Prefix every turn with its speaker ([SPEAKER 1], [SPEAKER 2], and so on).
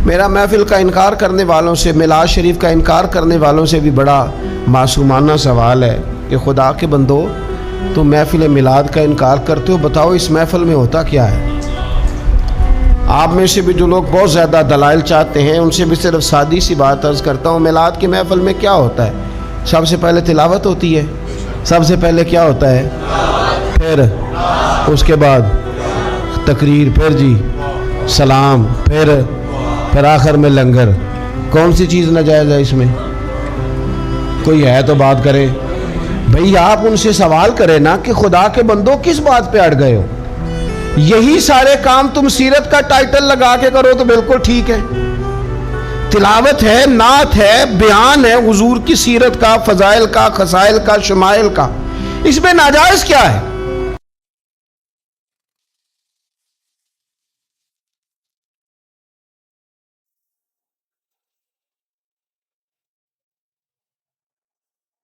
[SPEAKER 1] میرا محفل کا انکار کرنے والوں سے، میلاد شریف کا انکار کرنے والوں سے بھی بڑا معصومانہ سوال ہے کہ خدا کے بندو، تم محفل میلاد کا انکار کرتے ہو، بتاؤ اس محفل میں ہوتا کیا ہے؟ آپ میں سے بھی جو لوگ بہت زیادہ دلائل چاہتے ہیں، ان سے بھی صرف سادی سی بات عرض کرتا ہوں، میلاد کی محفل میں کیا ہوتا ہے؟ سب سے پہلے تلاوت ہوتی ہے، سب سے پہلے کیا ہوتا ہے؟ پھر اس کے بعد تقریر، پھر جی سلام، پھر آخر میں لنگر۔ کون سی چیز ناجائز ہے اس میں؟ کوئی ہے تو بات کرے بھئی۔ آپ ان سے سوال کریں نا کہ خدا کے بندوں کس بات پہ اڑ گئے ہو؟ یہی سارے کام تم سیرت کا ٹائٹل لگا کے کرو تو بالکل ٹھیک ہے، تلاوت ہے، نعت ہے، بیان ہے حضور کی سیرت کا، فضائل کا، خصائل کا، شمائل کا، اس میں ناجائز کیا ہے؟